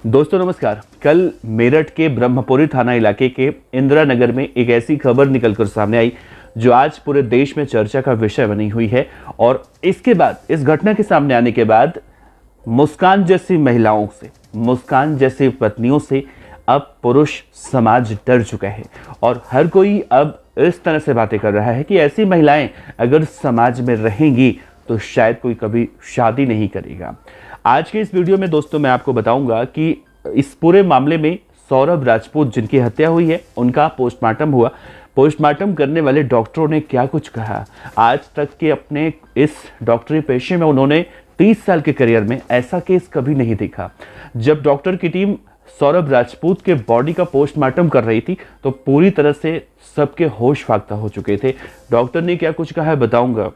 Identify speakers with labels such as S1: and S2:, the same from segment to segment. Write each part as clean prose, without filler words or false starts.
S1: दोस्तों नमस्कार। कल मेरठ के ब्रह्मपुरी थाना इलाके के इंदिरा नगर में एक ऐसी खबर निकलकर सामने आई जो आज पूरे देश में चर्चा का विषय बनी हुई है। और इसके बाद, इस घटना के सामने आने के बाद मुस्कान जैसी महिलाओं से, मुस्कान जैसी पत्नियों से अब पुरुष समाज डर चुका है और हर कोई अब इस तरह से बातें कर रहा है कि ऐसी महिलाएं अगर समाज में रहेंगी तो शायद कोई कभी शादी नहीं करेगा। आज के इस वीडियो में दोस्तों मैं आपको बताऊंगा कि इस पूरे मामले में सौरभ राजपूत जिनकी हत्या हुई है उनका पोस्टमार्टम हुआ। पोस्टमार्टम करने वाले डॉक्टरों ने क्या कुछ कहा। आज तक के अपने इस डॉक्टरी पेशे में उन्होंने 30 साल के करियर में ऐसा केस कभी नहीं देखा। जब डॉक्टर की टीम सौरभ राजपूत के बॉडी का पोस्टमार्टम कर रही थी तो पूरी तरह से सबके होश फाख्ता हो चुके थे। डॉक्टर ने क्या कुछ कहा है बताऊंगा,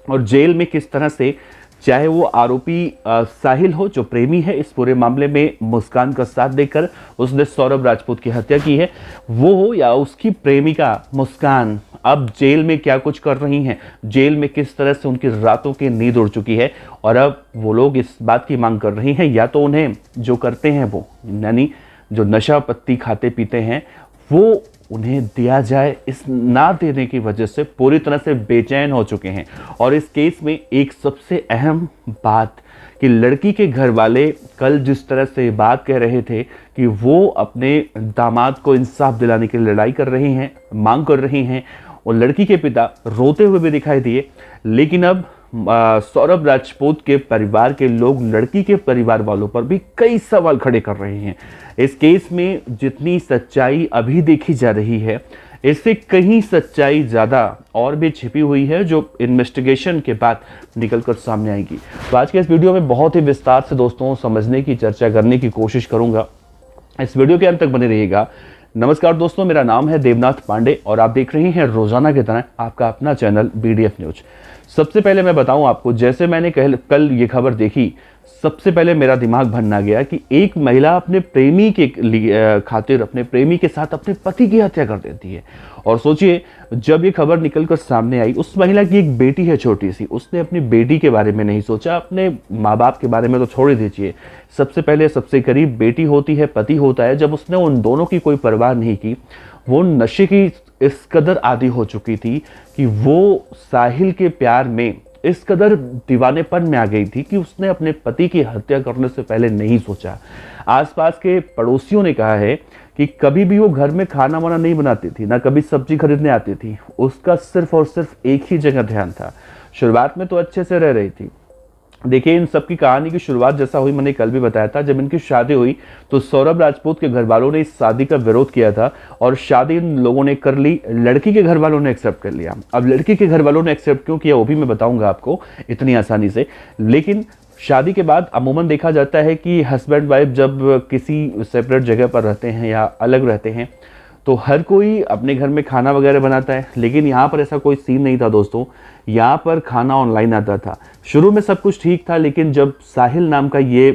S1: और जेल में किस तरह से, चाहे वो आरोपी साहिल हो जो प्रेमी है इस पूरे मामले में मुस्कान का साथ देकर उसने सौरभ राजपूत की हत्या की है, वो हो या उसकी प्रेमिका मुस्कान, अब जेल में क्या कुछ कर रही हैं, जेल में किस तरह से उनकी रातों की नींद उड़ चुकी है। और अब वो लोग इस बात की मांग कर रही हैं या तो उन्हें जो करते हैं वो, यानी जो नशा पत्ती खाते पीते हैं, वो उन्हें दिया जाए। इस ना देने की वजह से पूरी तरह से बेचैन हो चुके हैं। और इस केस में एक सबसे अहम बात कि लड़की के घर वाले कल जिस तरह से बात कह रहे थे कि वो अपने दामाद को इंसाफ दिलाने की लड़ाई कर रही हैं, मांग कर रही हैं, और लड़की के पिता रोते हुए भी दिखाई दिए। लेकिन अब सौरभ राजपूत के परिवार के लोग लड़की के परिवार वालों पर भी कई सवाल खड़े कर रहे हैं। इस केस में जितनी सच्चाई अभी देखी जा रही है, इससे कहीं सच्चाई ज़्यादा और भी छिपी हुई है जो इन्वेस्टिगेशन के बाद निकलकर सामने आएगी। तो आज के इस वीडियो में बहुत ही विस्तार से दोस्तों समझने की, चर्चा करने की कोशिश करूंगा। इस वीडियो के अंत तक बने रहिएगा। नमस्कार दोस्तों, मेरा नाम है देवनाथ पांडे और आप देख रहे हैं रोजाना की तरह आपका अपना चैनल BDF न्यूज। सबसे पहले मैं बताऊं आपको, जैसे मैंने कल ये खबर देखी, सबसे पहले मेरा दिमाग भनना गया कि एक महिला अपने प्रेमी के लिए खातिर अपने प्रेमी के साथ अपने पति की हत्या कर देती है। और सोचिए, जब ये खबर निकलकर सामने आई, उस महिला की एक बेटी है छोटी सी, उसने अपनी बेटी के बारे में नहीं सोचा, अपने माँ बाप के बारे में तो छोड़ ही दीजिए, सबसे पहले सबसे करीब बेटी होती है, पति होता है। जब उसने उन दोनों की कोई परवाह नहीं की, वो नशे की इस कदर आदी हो चुकी थी कि वो साहिल के प्यार में इस कदर दीवानेपन में आ गई थी कि उसने अपने पति की हत्या करने से पहले नहीं सोचा। आसपास के पड़ोसियों ने कहा है कि कभी भी वो घर में खाना वाना नहीं बनाती थी, ना कभी सब्जी खरीदने आती थी। उसका सिर्फ और सिर्फ एक ही जगह ध्यान था। शुरुआत में तो अच्छे से रह रही थी। देखिए, इन सब की कहानी की शुरुआत जैसा हुई, मैंने कल भी बताया था, जब इनकी शादी हुई तो सौरभ राजपूत के घर वालों ने इस शादी का विरोध किया था और शादी इन लोगों ने कर ली, लड़की के घर वालों ने एक्सेप्ट कर लिया। अब लड़की के घर वालों ने एक्सेप्ट क्यों किया वो भी मैं बताऊंगा आपको इतनी आसानी से। लेकिन शादी के बाद अमूमन देखा जाता है कि हस्बैंड वाइफ जब किसी सेपरेट जगह पर रहते हैं या अलग रहते हैं तो हर कोई अपने घर में खाना वगैरह बनाता है। लेकिन यहाँ पर ऐसा कोई सीन नहीं था दोस्तों, यहाँ पर खाना ऑनलाइन आता था। शुरू में सब कुछ ठीक था, लेकिन जब साहिल नाम का ये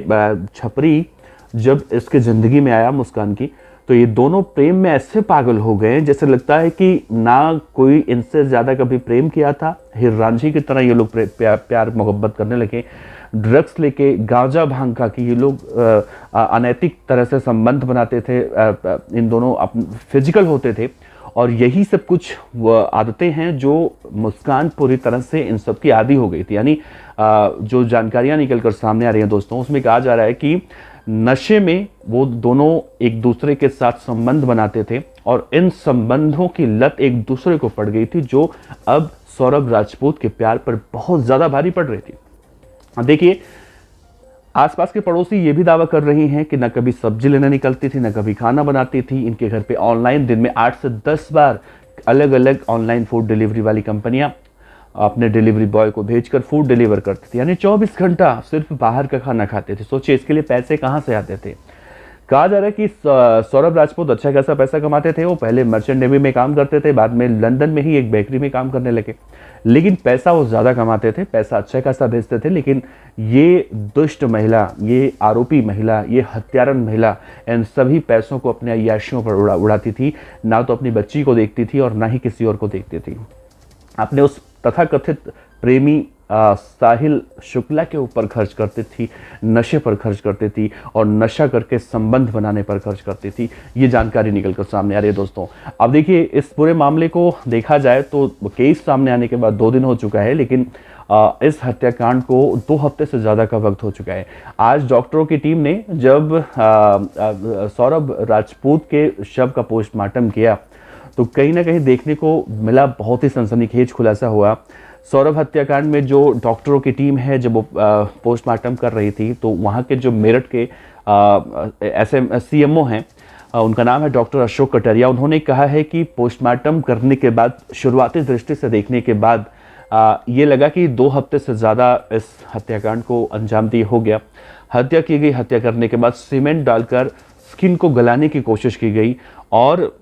S1: छपरी जब इसके ज़िंदगी में आया मुस्कान की, तो ये दोनों प्रेम में ऐसे पागल हो गए जैसे लगता है कि ना कोई इनसे ज़्यादा कभी प्रेम किया था। हीर रांझी की तरह ये लोग प्यार मोहब्बत करने लगे। ड्रग्स लेके, गांजा भांग खा के ये लोग अनैतिक तरह से संबंध बनाते थे। इन दोनों फिजिकल होते थे और यही सब कुछ आदतें हैं जो मुस्कान पूरी तरह से इन सब की आदी हो गई थी। यानी जो जानकारियां निकलकर सामने आ रही हैं दोस्तों, उसमें कहा जा रहा है कि नशे में वो दोनों एक दूसरे के साथ संबंध बनाते थे और इन संबंधों की लत एक दूसरे को पड़ गई थी, जो अब सौरभ राजपूत के प्यार पर बहुत ज्यादा भारी पड़ रही थी। देखिए, आसपास के पड़ोसी ये भी दावा कर रही हैं कि न कभी सब्जी लेने निकलती थी, न कभी खाना बनाती थी। इनके घर पे ऑनलाइन दिन में 8 से 10 बार अलग अलग ऑनलाइन फूड डिलीवरी वाली कंपनियां अपने डिलीवरी बॉय को भेजकर फूड डिलीवर करती थी। यानी 24 घंटा सिर्फ बाहर का खाना खाते थे। सोचिए, इसके लिए पैसे कहाँ से आते थे। कहा जा रहा है कि सौरभ राजपूत अच्छा खासा पैसा कमाते थे। वो पहले मर्चेंट नेवी में काम करते थे, बाद में लंदन में ही एक बेकरी में काम करने लगे। लेकिन पैसा वो ज़्यादा कमाते थे, पैसा अच्छा खासा भेजते थे। लेकिन ये दुष्ट महिला, ये आरोपी महिला, ये हत्यारन महिला इन सभी पैसों को अपने अय्याशियों पर उड़ाती थी। ना तो अपनी बच्ची को देखती थी और ना ही किसी और को देखती थी। अपने उस तथाकथित प्रेमी साहिल शुक्ला के ऊपर खर्च करती थी, नशे पर खर्च करती थी और नशा करके संबंध बनाने पर खर्च करती थी। ये जानकारी निकलकर सामने आ रही है दोस्तों। अब देखिए, इस पूरे मामले को देखा जाए तो केस सामने आने के बाद 2 दिन हो चुका है, लेकिन इस हत्याकांड को 2 हफ्ते से ज़्यादा का वक्त हो चुका है। आज डॉक्टरों की टीम ने जब सौरभ राजपूत के शव का पोस्टमार्टम किया तो कहीं ना कहीं देखने को मिला, बहुत ही सनसनीखेज खुलासा हुआ। सौरभ हत्याकांड में जो डॉक्टरों की टीम है, जब वो पोस्टमार्टम कर रही थी तो वहाँ के जो मेरठ के CMO हैं, उनका नाम है डॉक्टर अशोक कटरिया। उन्होंने कहा है कि पोस्टमार्टम करने के बाद, शुरुआती दृष्टि से देखने के बाद ये लगा कि 2 हफ्ते से ज़्यादा इस हत्याकांड को अंजाम दिए हो गया। हत्या की गई, हत्या करने के बाद सीमेंट डालकर स्किन को गलाने की कोशिश की गई और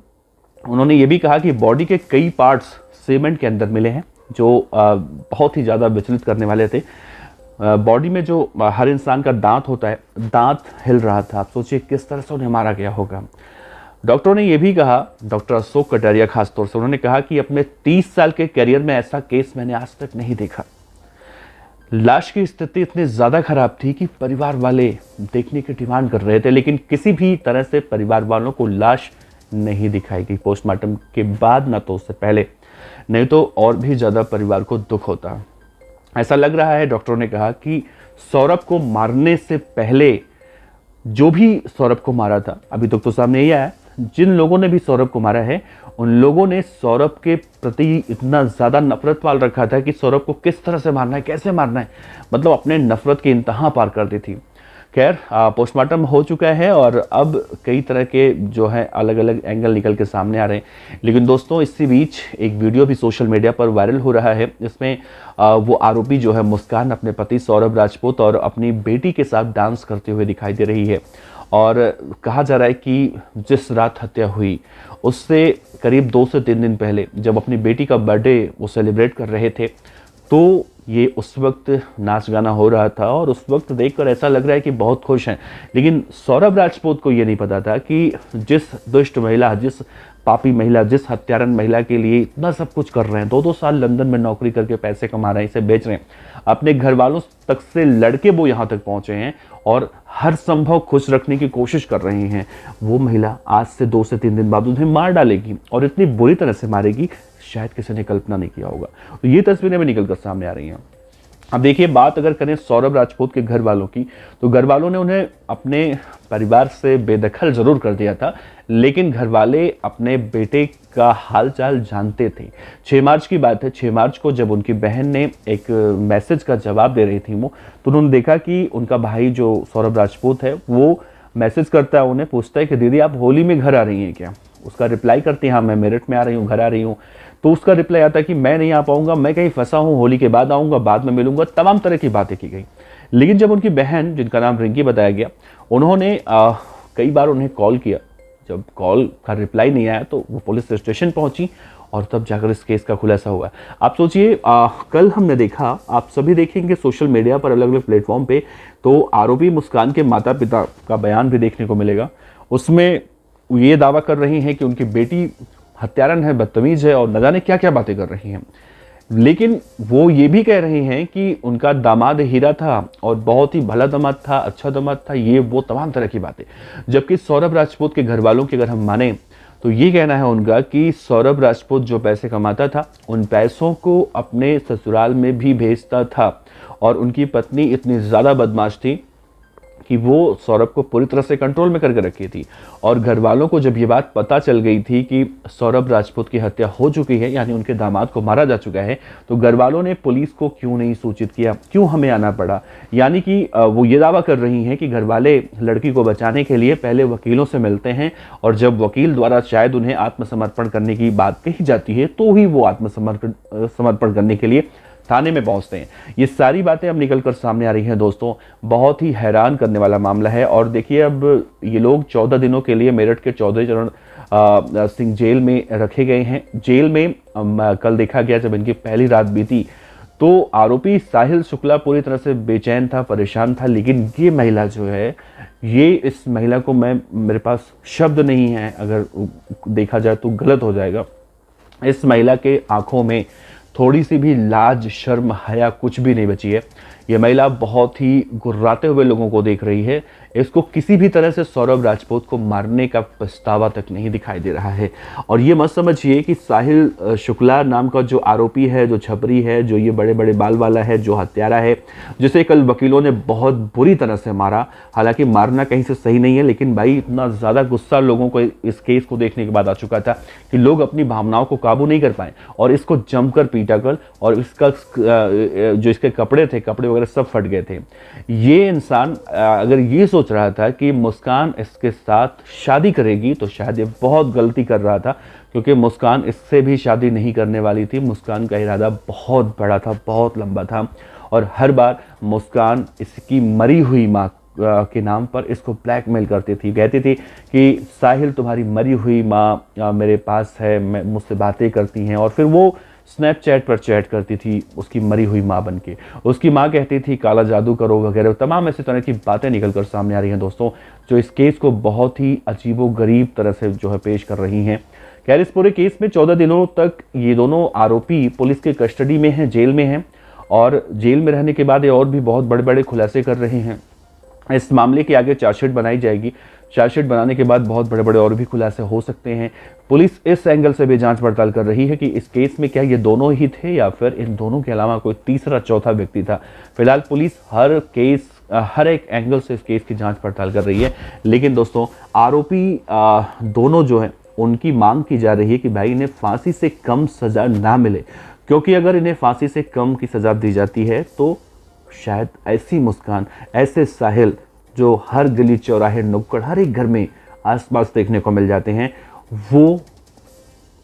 S1: उन्होंने ये भी कहा कि बॉडी के कई पार्ट्स सीमेंट के अंदर मिले हैं जो बहुत ही ज़्यादा विचलित करने वाले थे। बॉडी में जो हर इंसान का दांत होता है, दांत हिल रहा था। आप सोचिए किस तरह से उन्हें मारा गया होगा। डॉक्टरों ने यह भी कहा, डॉक्टर अशोक कटारिया खासतौर से, उन्होंने कहा कि अपने 30 साल के करियर में ऐसा केस मैंने आज तक नहीं देखा। लाश की स्थिति इतनी ज़्यादा खराब थी कि परिवार वाले देखने की डिमांड कर रहे थे, लेकिन किसी भी तरह से परिवार वालों को लाश नहीं दिखाई गई पोस्टमार्टम के बाद, ना तो उससे पहले, नहीं तो और भी ज़्यादा परिवार को दुख होता। ऐसा लग रहा है, डॉक्टरों ने कहा कि सौरभ को मारने से पहले जो भी सौरभ को मारा था, अभी तक तो सामने यही आया, जिन लोगों ने भी सौरभ को मारा है उन लोगों ने सौरभ के प्रति इतना ज़्यादा नफरत पाल रखा था कि सौरभ को किस तरह से मारना है, कैसे मारना है, मतलब अपने नफरत की इंतहा पार कर दी थी। खैर, पोस्टमार्टम हो चुका है और अब कई तरह के जो है अलग अलग एंगल निकल के सामने आ रहे हैं। लेकिन दोस्तों, इसी बीच एक वीडियो भी सोशल मीडिया पर वायरल हो रहा है। इसमें वो आरोपी जो है मुस्कान अपने पति सौरभ राजपूत और अपनी बेटी के साथ डांस करते हुए दिखाई दे रही है और कहा जा रहा है कि जिस रात हत्या हुई उससे करीब 2 से 3 दिन पहले जब अपनी बेटी का बर्थडे वो सेलिब्रेट कर रहे थे तो ये उस वक्त नाच गाना हो रहा था और उस वक्त देखकर ऐसा लग रहा है कि बहुत खुश हैं। लेकिन सौरभ राजपूत को ये नहीं पता था कि जिस दुष्ट महिला, जिस पापी महिला, जिस हत्यारन महिला के लिए इतना सब कुछ कर रहे हैं, 2-2 साल लंदन में नौकरी करके पैसे कमा रहे हैं, इसे बेच रहे हैं, अपने घर वालों तक से लड़के वो यहाँ तक पहुँचे हैं और हर संभव खुश रखने की कोशिश कर रहे हैं, वो महिला आज से 2 से 3 दिन बाद उन्हें मार डालेगी और इतनी बुरी तरह से मारेगी, शायद किसी ने कल्पना नहीं किया होगा। तो ये तस्वीरें भी निकलकर सामने आ रही हैं। अब देखिए, बात अगर करें सौरभ राजपूत के घर वालों की, तो घर वालों ने उन्हें अपने परिवार से बेदखल जरूर कर दिया था, लेकिन घर वाले अपने बेटे का हालचाल जानते थे। 6 मार्च की बात है, 6 मार्च को जब उनकी बहन ने एक मैसेज का जवाब दे रही थी वो, तो उन्होंने देखा कि उनका भाई जो सौरभ राजपूत है वो मैसेज करता है, उन्हें पूछता है कि दीदी आप होली में घर आ रही हैं क्या। उसका रिप्लाई करती है, हाँ मैं मेरठ में आ रही हूँ, घर आ रही हूँ। तो उसका रिप्लाई आता है कि मैं नहीं आ पाऊंगा, मैं कहीं फंसा हूँ, होली के बाद आऊँगा, बाद में मिलूंगा। तमाम तरह की बातें की गई। लेकिन जब उनकी बहन, जिनका नाम रिंकी बताया गया, उन्होंने कई बार उन्हें कॉल किया, जब कॉल का रिप्लाई नहीं आया तो वो पुलिस स्टेशन पहुंची और तब जाकर इस केस का खुलासा हुआ। आप सोचिए, कल हमने देखा, आप सभी देखेंगे सोशल मीडिया पर अलग अलग प्लेटफॉर्म पे, तो आरोपी मुस्कान के माता पिता का बयान भी देखने को मिलेगा। उसमें ये दावा कर रही हैं कि उनकी बेटी हत्यारन है, बदतमीज है और न जाने क्या क्या बातें कर रही हैं। लेकिन वो ये भी कह रही हैं कि उनका दामाद हीरा था और बहुत ही भला दामाद था, अच्छा दामाद था, ये वो तमाम तरह की बातें। जबकि सौरभ राजपूत के घर वालों की अगर हम माने तो ये कहना है उनका कि सौरभ राजपूत जो पैसे कमाता था उन पैसों को अपने ससुराल में भी भेजता था और उनकी पत्नी इतनी ज़्यादा बदमाश थी कि वो सौरभ को पूरी तरह से कंट्रोल में करके रखी थी। और घर वालों को जब ये बात पता चल गई थी कि सौरभ राजपूत की हत्या हो चुकी है, यानी उनके दामाद को मारा जा चुका है, तो घर वालों ने पुलिस को क्यों नहीं सूचित किया, क्यों हमें आना पड़ा। यानी कि वो ये दावा कर रही हैं कि घर वाले लड़की को बचाने के लिए पहले वकीलों से मिलते हैं और जब वकील द्वारा शायद उन्हें आत्मसमर्पण करने की बात कही जाती है तो ही वो समर्पण करने के लिए थाने में पहुंचते हैं। ये सारी बातें अब निकलकर सामने आ रही हैं दोस्तों। बहुत ही हैरान करने वाला मामला है। और देखिए, अब ये लोग 14 दिनों के लिए मेरठ के चौधरी चरण सिंह जेल में रखे गए हैं। जेल में कल देखा गया, जब इनकी पहली रात बीती तो आरोपी साहिल शुक्ला पूरी तरह से बेचैन था, परेशान था। लेकिन ये महिला जो है, ये इस महिला को मेरे पास शब्द नहीं है, अगर देखा जाए तो गलत हो जाएगा। इस महिला के आंखों में थोड़ी सी भी लाज शर्म हया कुछ भी नहीं बची है। ये महिला बहुत ही गुर्राते हुए लोगों को देख रही है। इसको किसी भी तरह से सौरभ राजपूत को मारने का पछतावा तक नहीं दिखाई दे रहा है। और ये मत समझिए कि साहिल शुक्ला नाम का जो आरोपी है, जो छपरी है, जो ये बड़े बड़े बाल वाला है, जो हत्यारा है, जिसे कल वकीलों ने बहुत बुरी तरह से मारा। हालांकि मारना कहीं से सही नहीं है, लेकिन भाई इतना ज़्यादा गुस्सा लोगों को इस केस को देखने के बाद आ चुका था कि लोग अपनी भावनाओं को काबू नहीं कर पाए और इसको जमकर पीटा कर, और इसका जो इसके कपड़े थे, कपड़े वगैरह सब फट गए थे। ये इंसान अगर ये सोच रहा था कि मुस्कान इसके साथ शादी करेगी तो शायद ये बहुत गलती कर रहा था, क्योंकि मुस्कान इससे भी शादी नहीं करने वाली थी। मुस्कान का इरादा बहुत बड़ा था, बहुत लंबा था, और हर बार मुस्कान इसकी मरी हुई माँ के नाम पर इसको ब्लैकमेल करती थी। कहती थी कि साहिल तुम्हारी मरी हुई माँ मेरे पास है, मैं मुझसे बातें करती हैं, और फिर वो स्नैपचैट पर चैट करती थी उसकी मरी हुई माँ बन के। उसकी माँ कहती थी काला जादू करो वगैरह, तमाम ऐसी तरह की बातें निकल कर सामने आ रही हैं दोस्तों, जो इस केस को बहुत ही अजीबो गरीब तरह से जो है पेश कर रही हैं। खैर, इस पूरे केस में 14 दिनों तक ये दोनों आरोपी पुलिस के कस्टडी में हैं, जेल में हैं, और जेल में रहने के बाद ये और भी बहुत बड़े बड़े खुलासे कर रहे हैं। इस मामले की आगे चार्जशीट बनाई जाएगी। चार्जशीट बनाने के बाद बहुत बड़े बड़े और भी खुलासे हो सकते हैं। पुलिस इस एंगल से भी जांच पड़ताल कर रही है कि इस केस में क्या ये दोनों ही थे या फिर इन दोनों के अलावा कोई तीसरा चौथा व्यक्ति था। फिलहाल पुलिस हर एक एंगल से इस केस की जांच पड़ताल कर रही है। लेकिन दोस्तों, आरोपी दोनों जो हैं उनकी मांग की जा रही है कि भाई इन्हें फांसी से कम सजा ना मिले, क्योंकि अगर इन्हें फांसी से कम की सजा दी जाती है तो शायद ऐसी मुस्कान, ऐसे साहिल जो हर गली चौराहे नुक्कड़ हर एक घर में आसपास देखने को मिल जाते हैं, वो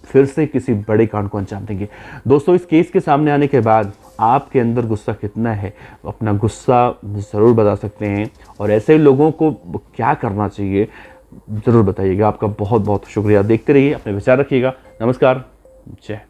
S1: फिर से किसी बड़े कांड को अंजाम देंगे। दोस्तों, इस केस के सामने आने के बाद आपके अंदर गुस्सा कितना है, अपना गुस्सा ज़रूर बता सकते हैं, और ऐसे लोगों को क्या करना चाहिए ज़रूर बताइएगा। आपका बहुत बहुत शुक्रिया। देखते रहिए, अपने विचार रखिएगा। नमस्कार, जय।